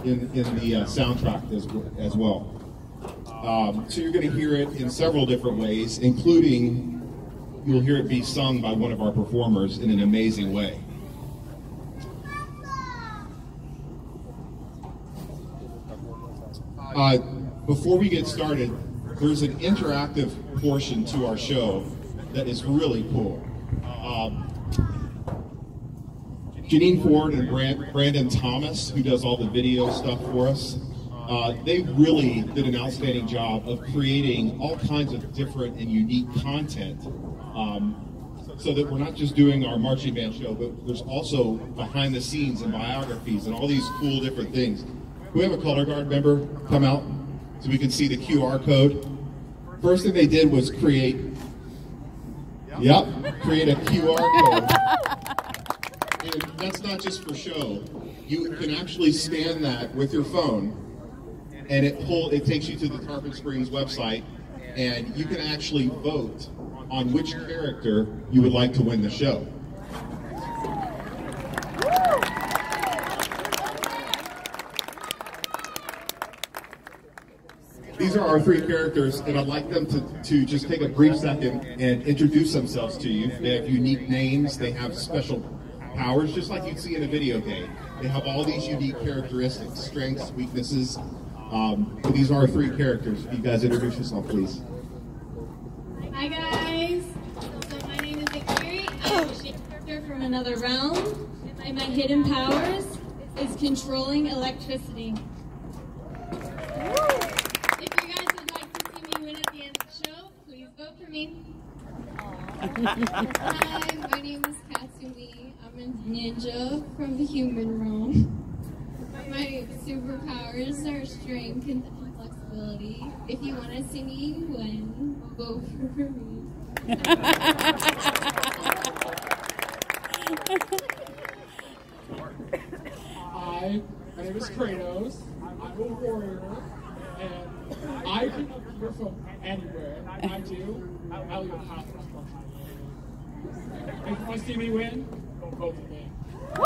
in the soundtrack as well. So you're going to hear it in several different ways, including you'll hear it be sung by one of our performers in an amazing way. Before we get started, there's an interactive portion to our show that is really cool. Janine Ford and Brandon Thomas, who does all the video stuff for us, they really did an outstanding job of creating all kinds of different and unique content, so that we're not just doing our marching band show, but there's also behind the scenes and biographies and all these cool different things. Can we have a color guard member come out so we can see the QR code? First thing they did was create a QR code. And that's not just for show. You can actually scan that with your phone, and it takes you to the Tarpon Springs website, and you can actually vote on which character you would like to win the show. These are our three characters, and I'd like them to just take a brief second and introduce themselves to you. They have unique names, they have special powers, just like you'd see in a video game. They have all these unique characteristics, strengths, weaknesses. But these are our three characters. If you guys introduce yourself, please. Hi guys. So my name is Victory. I'm a shape character from another realm, and my hidden powers is controlling electricity. If you guys would like to see me win at the end of the show, please vote for me. Hi, my name is Katsumi. I'm a ninja from the human realm. My superpowers are strength and flexibility. If you want to see me win, vote for me. Hi, my name is Kratos. I'm a warrior, and I can appear from anywhere. I do. I'll even have this one. If you want to see me win, don't vote for me. All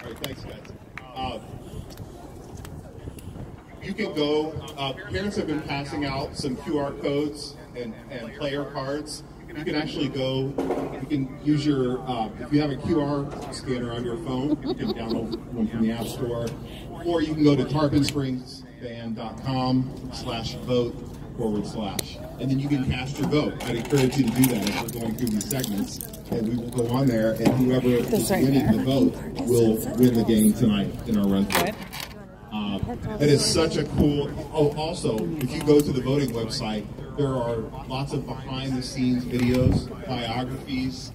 right, thanks, guys. You can go. Parents have been passing out some QR codes and player cards. You can actually go. You can use your. If you have a QR scanner on your phone, you can download one from the App Store, or you can go to tarponspringsband.com/vote/, and then you can cast your vote. I'd encourage you to do that as we're going through these segments, and we will go on there, and whoever is winning the vote will win the game tonight in our run through. It is such a cool. Oh, also, if you go to the voting website, there are lots of behind-the-scenes videos, biographies,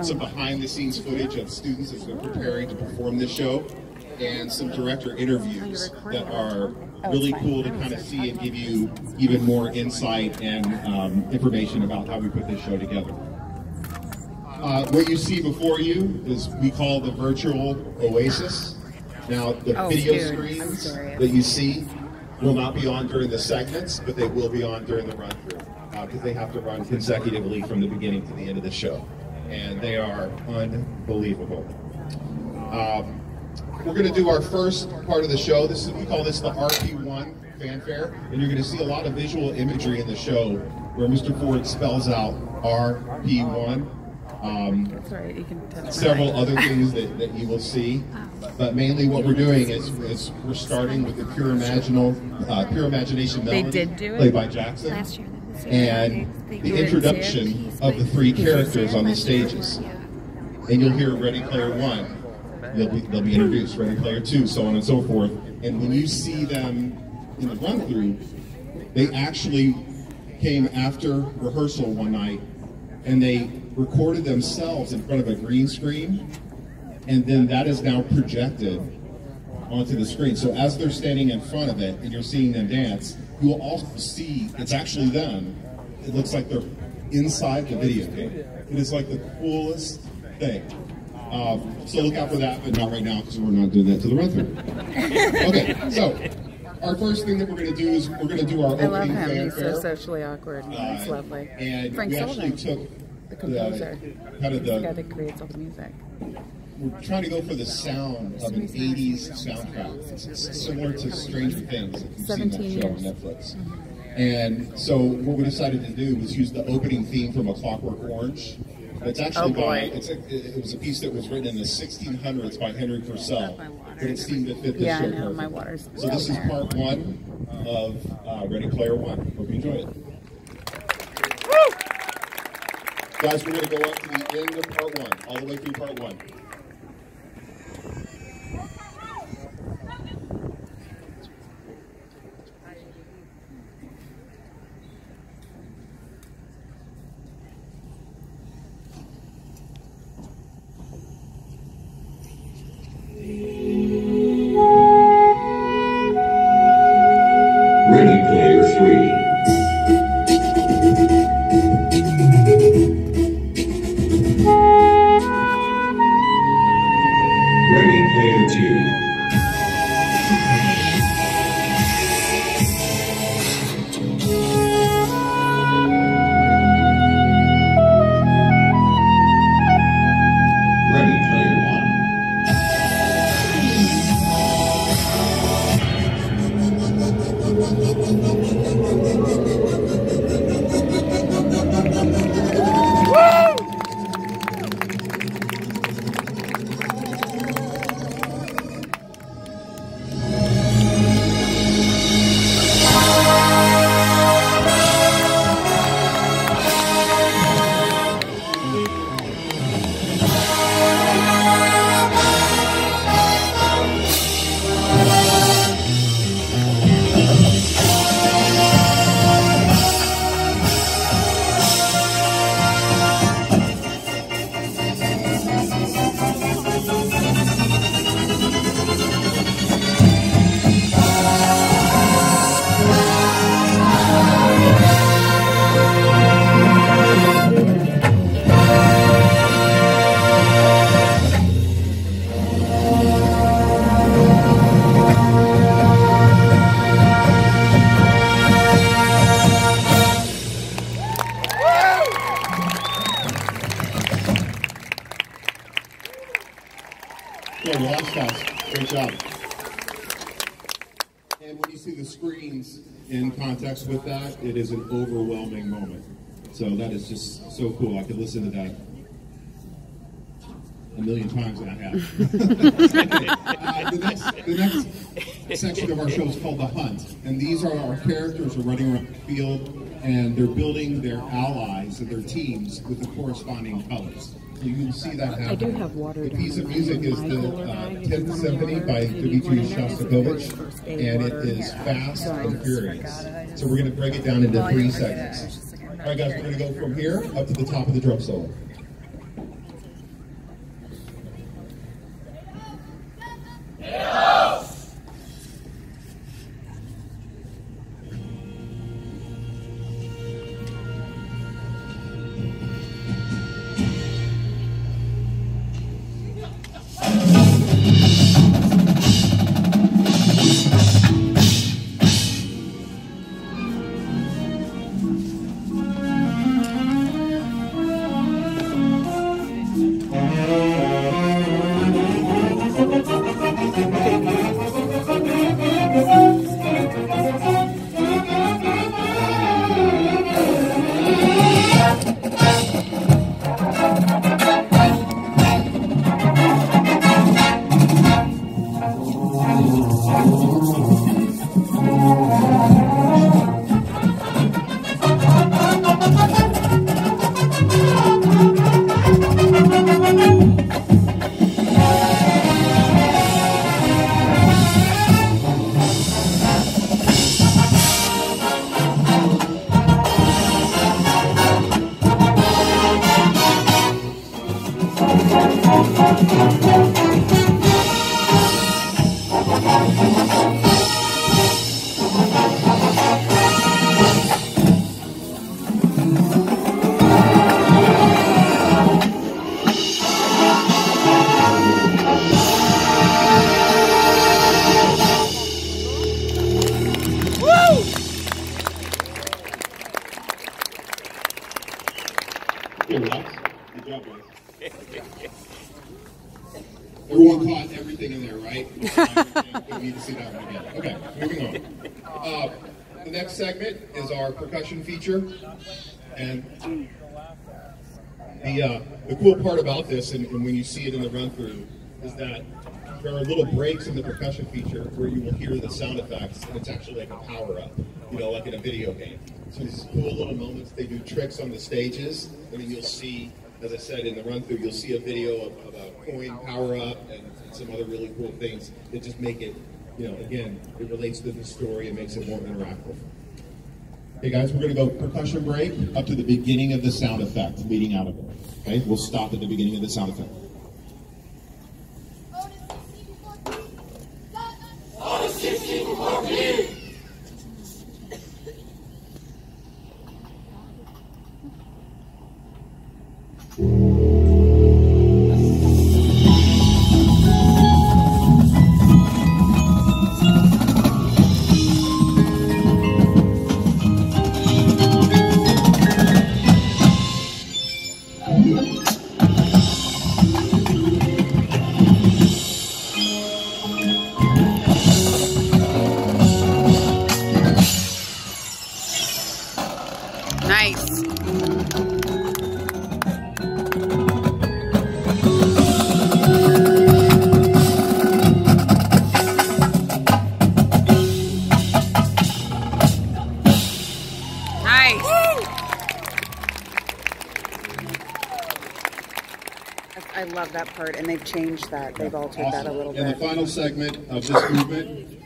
some behind-the-scenes footage of students that have been preparing to perform this show, and some director interviews that are really cool to kind of see and give you even more insight and information about how we put this show together. What you see before you is we call the virtual Oasis. Now, the video screens that you see will not be on during the segments, but they will be on during the run-through, because they have to run consecutively from the beginning to the end of the show. And they are unbelievable. We're going to do our first part of the show. We call this the RP1 fanfare, and you're going to see a lot of visual imagery in the show where Mr. Ford spells out RP1. Several other things that you will see, but mainly what we're doing is we're starting with the Pure Imagination melody played by Jackson, and the introduction of the three characters on the stages. And you'll hear Ready Player One. They'll be introduced, Ready Player Two, so on and so forth. And when you see them in the run-through, they actually came after rehearsal one night, and they recorded themselves in front of a green screen, and then that is now projected onto the screen. So as they're standing in front of it and you're seeing them dance, you will also see it's actually them. It looks like they're inside the video game. It is like the coolest thing. So look out for that, but not right now because we're not doing that to the run-through. Okay, so our first thing that we're going to do is we're going to do our opening fanfare. I love him. He's so socially awkward. He's lovely. And Frank we actually Sullivan, took the composer. kind of the guy that creates all the music. we're trying to go for the sound of an 80s soundtrack. It's similar to Stranger Things, if you've seen that show on Netflix. And so what we decided to do was use the opening theme from A Clockwork Orange. It's actually it was a piece that was written in the 1600s by Henry Purcell, but it seemed to fit this show perfectly. My water's so this is part 1 of Ready Player One. Hope you enjoy it. Guys, we're going to go up to the end of part 1, all the way through part 1. Ready Player 3. Ready Player 2. Ready Player 1. Great job. And when you see the screens in context with that, it is an overwhelming moment. So that is just so cool. I could listen to that a million times, and I have. The next section of our show is called The Hunt. And these are our characters who are running around the field, and they're building their allies and their teams with the corresponding colors. So you can see that happen. I do have water. The piece of music is the 10th Symphony by Dmitri Shostakovich, and it is fast and furious. So we're going to break it down into 3 segments. All right, guys, we're going to go from here up to the top of the drum solo. Good job, guys. Everyone caught everything in there, right? We need to see that one again. Okay, moving on. The next segment is our percussion feature. And the cool part about this, and when you see it in the run-through, is that there are little breaks in the percussion feature where you will hear the sound effects, and it's actually like a power-up, like in a video game. So these cool little moments. They do tricks on the stages, and then you'll see, as I said, in the run-through, you'll see a video of a coin power-up and some other really cool things that just make it, again, it relates to the story and makes it more interactive. Hey guys, we're going to go percussion break up to the beginning of the sound effect leading out of it. Okay, we'll stop at the beginning of the sound effect. Nice. I love that part, and they've changed that. They've altered that a little bit. In the final segment of this movement,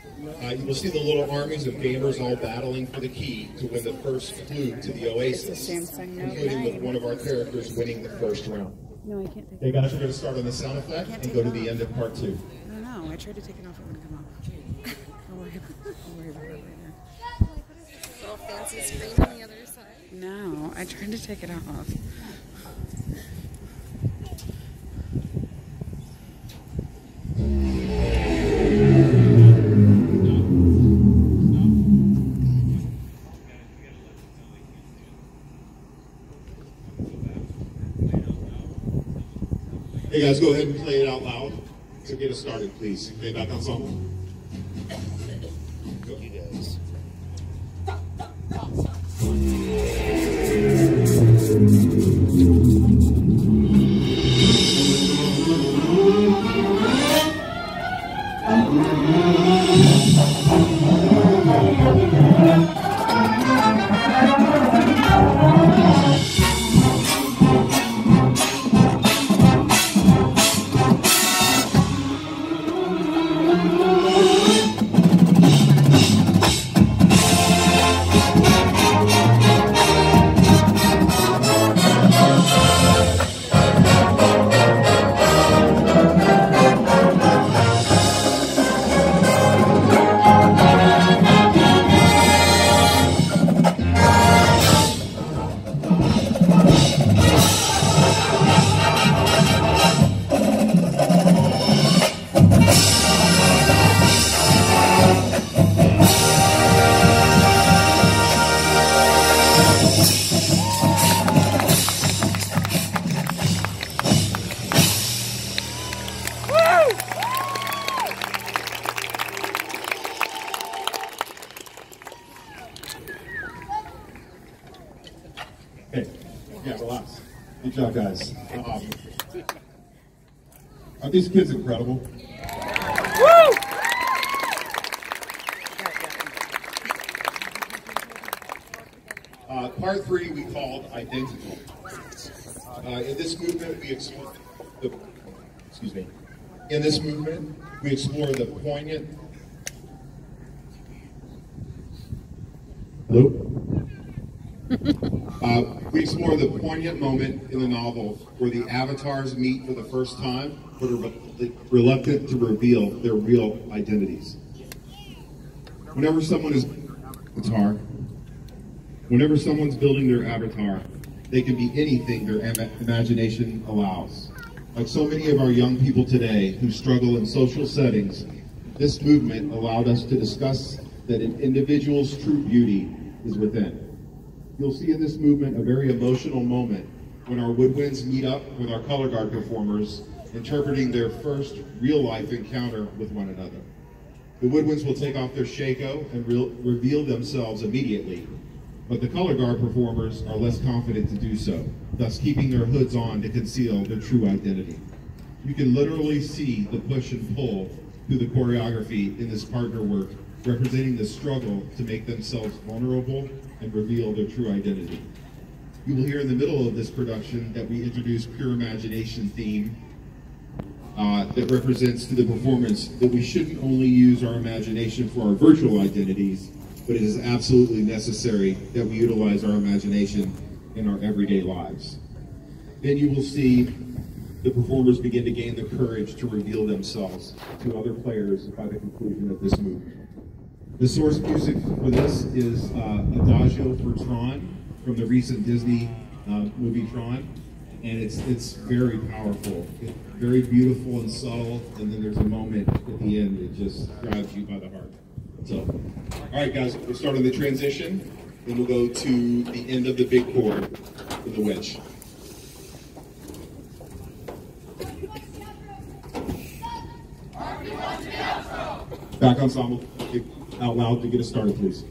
you will see the little armies of gamers all battling for the key to win the first flute to the Oasis, including with one of our characters winning the first round. No, I can't take it. Okay, guys, we're going to start on the sound effect and go to the end of part 2. I don't know. I tried to take it off. It wouldn't come off. I'll worry about it later. Little fancy screen on the other side. No, I tried to take it off. Hey guys, go ahead and play it out loud to get us started, please. Playback ensemble. Go. You guys. Hey, yeah, relax. Good job, guys. Aren't these kids incredible? Woo! Part 3 we called identity. In this movement we explore the poignant. Hello? We explore the poignant moment in the novel where the avatars meet for the first time, but are reluctant to reveal their real identities. Whenever someone's building their avatar, they can be anything their imagination allows. Like so many of our young people today who struggle in social settings, this movement allowed us to discuss that an individual's true beauty is within. You'll see in this movement a very emotional moment when our woodwinds meet up with our color guard performers interpreting their first real-life encounter with one another. The woodwinds will take off their shako and reveal themselves immediately, but the color guard performers are less confident to do so, thus keeping their hoods on to conceal their true identity. You can literally see the push and pull through the choreography in this partner work, representing the struggle to make themselves vulnerable and reveal their true identity. You will hear in the middle of this production that we introduce Pure Imagination theme that represents to the performance that we shouldn't only use our imagination for our virtual identities, but it is absolutely necessary that we utilize our imagination in our everyday lives. Then you will see the performers begin to gain the courage to reveal themselves to other players by the conclusion of this movement. The source music for this is Adagio for Tron from the recent Disney movie Tron, and it's very powerful. It's very beautiful and subtle, and then there's a moment at the end that just grabs you by the heart. So, all right, guys, we'll start on the transition, then we'll go to the end of the big chord with the wedge. Back ensemble, out loud to get us started, please.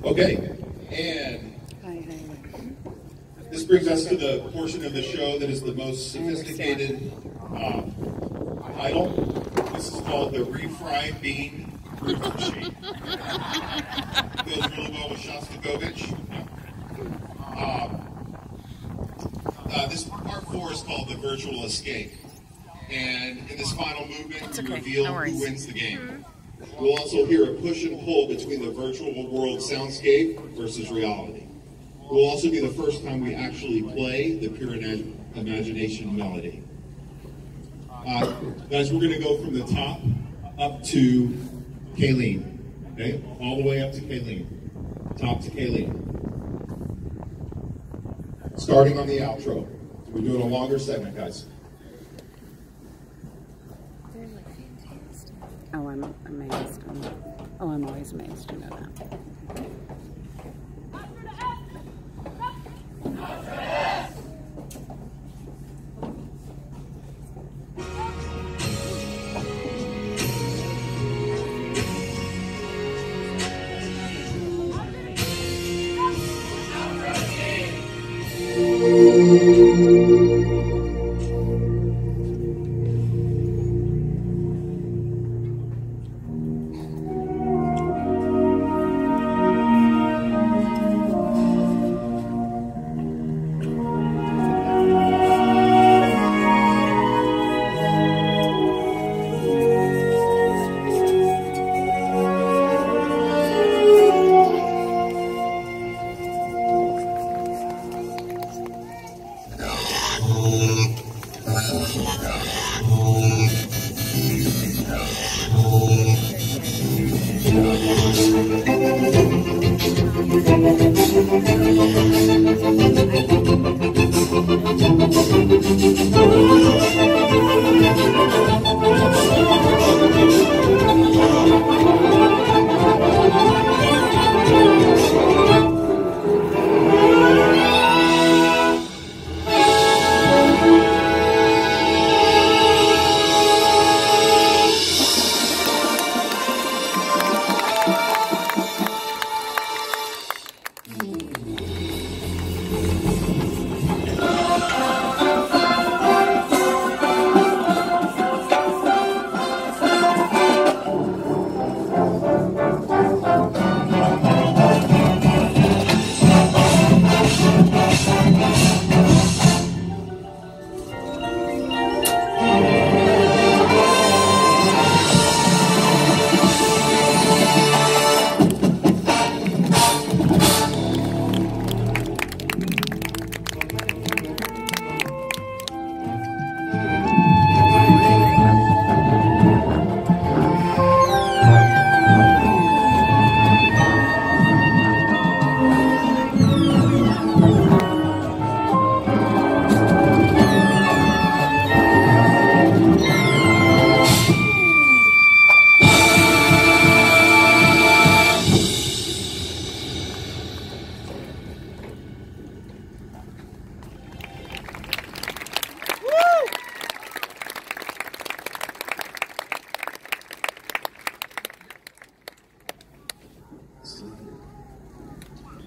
Okay, and this brings us to the portion of the show that is the most sophisticated title. This is called the refried bean fruit machine. Goes really well with Shostakovich. This part 4 is called the virtual escape. And in this final movement, we reveal who wins the game. We'll also hear a push and pull between the virtual world soundscape versus reality. will also be the first time we actually play the Pure Imagination melody. Guys, we're going to go from the top up to Kayleen. Okay? All the way up to Kayleen. Top to Kayleen. Starting on the outro. We're doing a longer segment, guys. Oh, I'm amazed. Oh, I'm always amazed, you know that.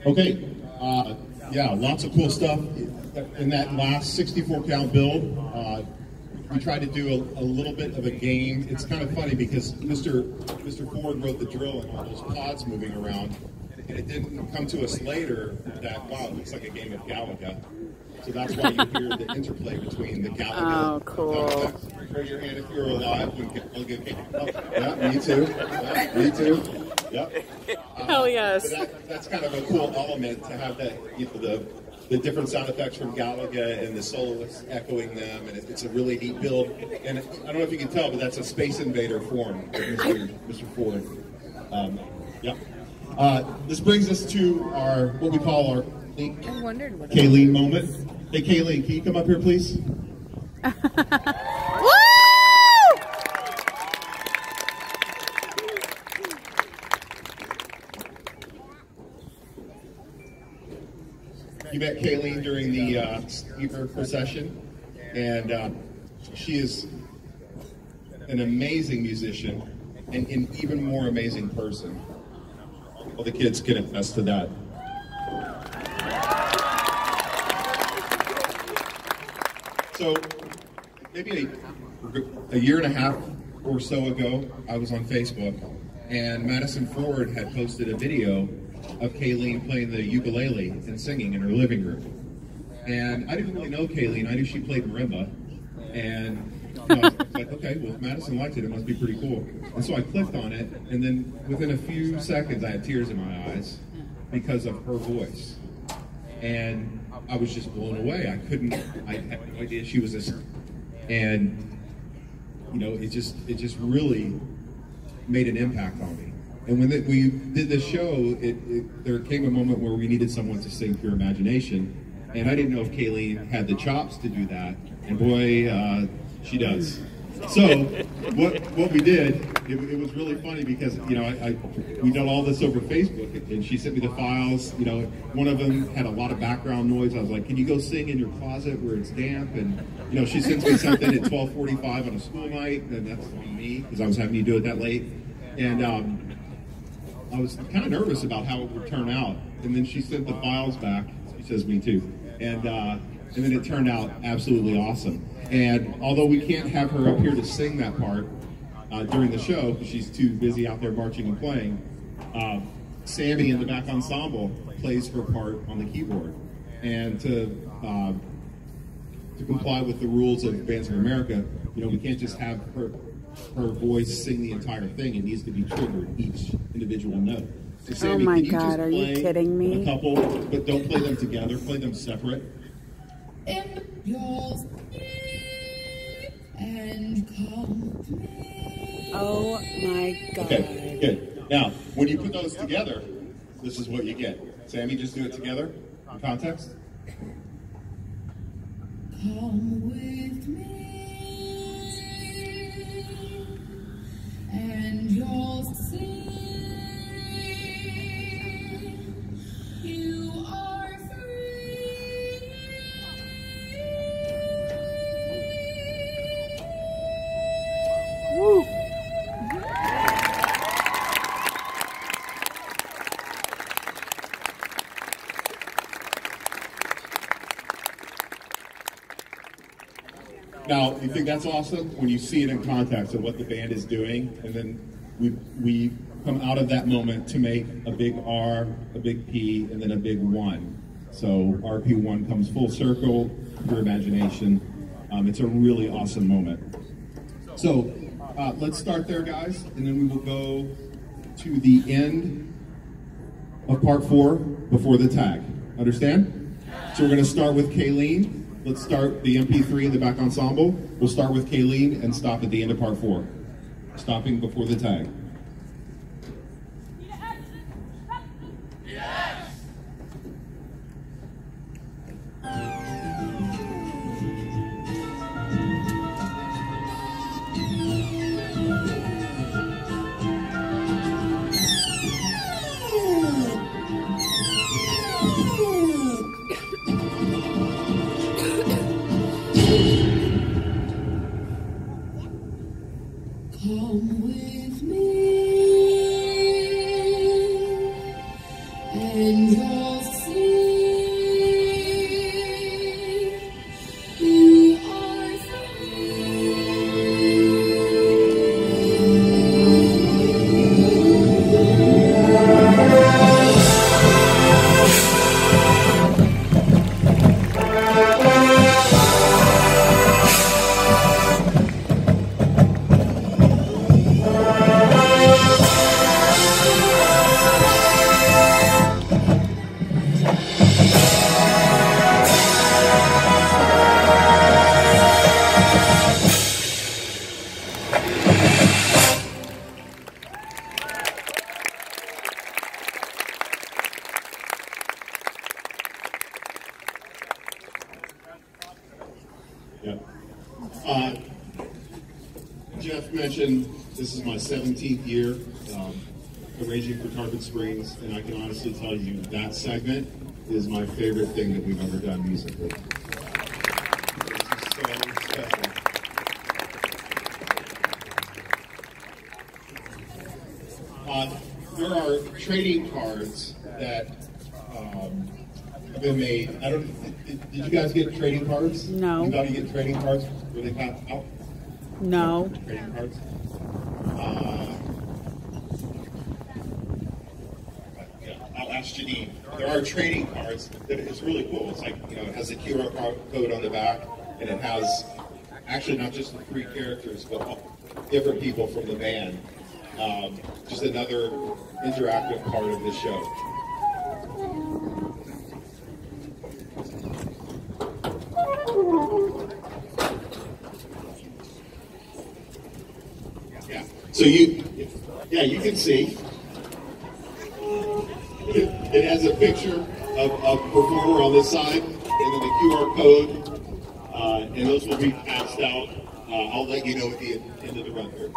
Okay, yeah, lots of cool stuff. In that last 64 count build, we tried to do a little bit of a game. It's kind of funny because Mr. Ford wrote the drill and all those pods moving around, and it didn't come to us later that, wow, it looks like a game of Galaga. So that's why you hear the interplay between the Galaga. Oh, cool. Raise your hand if you're alive. I'll give you. Oh, yeah, me too. Yeah, me too. Yep. Hell yes. That's kind of a cool element to have that, you know, the different sound effects from Galaga and the soloists echoing them, and it's a really neat build. And I don't know if you can tell, but that's a Space Invader form, Mr. Ford. Yep. This brings us to our what we call our Kayleen moment. Hey, Kayleen, can you come up here, please? You met Kayleen during the Steeper procession, and she is an amazing musician and an even more amazing person. All the kids can attest to that. So maybe a year and a half or so ago, I was on Facebook, and Madison Ford had posted a video of Kayleen playing the ukulele and singing in her living room. And I didn't really know Kayleen. I knew she played marimba. And you know, I was like, okay, well, if Madison liked it, it must be pretty cool. And so I clicked on it, and then within a few seconds, I had tears in my eyes because of her voice. and I was just blown away. I had no idea she was this, and you know, it just really made an impact on me. And when we did this show, there came a moment where we needed someone to sing Pure Imagination, and I didn't know if Kayleen had the chops to do that, and boy, she does. So what we did, it was really funny because, you know, we done all this over Facebook, and she sent me the files. You know, one of them had a lot of background noise. I was like, can you go sing in your closet where it's damp? And, you know, she sends me something at 12:45 on a school night, and that's on me because I was having you do it that late. And I was kind of nervous about how it would turn out. And then she sent the files back. She says me too. And then it turned out absolutely awesome. And although we can't have her up here to sing that part during the show, because she's too busy out there marching and playing, Sammy in the back ensemble plays her part on the keyboard. And to comply with the rules of Bands of America, you know, we can't just have her voice sing the entire thing. It needs to be triggered, each individual note. So Sammy, oh my can you God, just are you kidding me? A couple, but don't play them together, play them separate. In your sleep and come with me. Oh my God. Okay, good. Now, when you put those together, this is what you get. Sammy, just do it together in context. Come with me and you'll see you are free. Woo. Now, you think that's awesome when you see it in context of what the band is doing, and then we come out of that moment to make a big R, a big P, and then a big 1. So RP1 comes full circle, Pure Imagination. It's a really awesome moment. So let's start there, guys, and then we will go to the end of part 4 before the tag. Understand? So we're going to start with Kayleen. Let's start the MP3 in the back ensemble. We'll start with Kayleen and stop at the end of part 4. Stopping before the tag. Come with me and you'll see you are Jeff mentioned this is my 17th year arranging for Tarpon Springs, and I can honestly tell you that segment is my favorite thing that we've ever done musically. This is so special. There are trading cards that have been made. I don't. Did you guys get trading cards? No. Anybody get trading cards? Were they passed out? No. Trading cards. I'll ask Janine. There are trading cards that it's really cool. It's like, you know, it has a QR code on the back, and it has actually not just the 3 characters, but different people from the band. Just another interactive part of the show. Yeah. So you can see. It has a picture of a performer on this side, and then the QR code, and those will be passed out. I'll let you know at the end of the run here.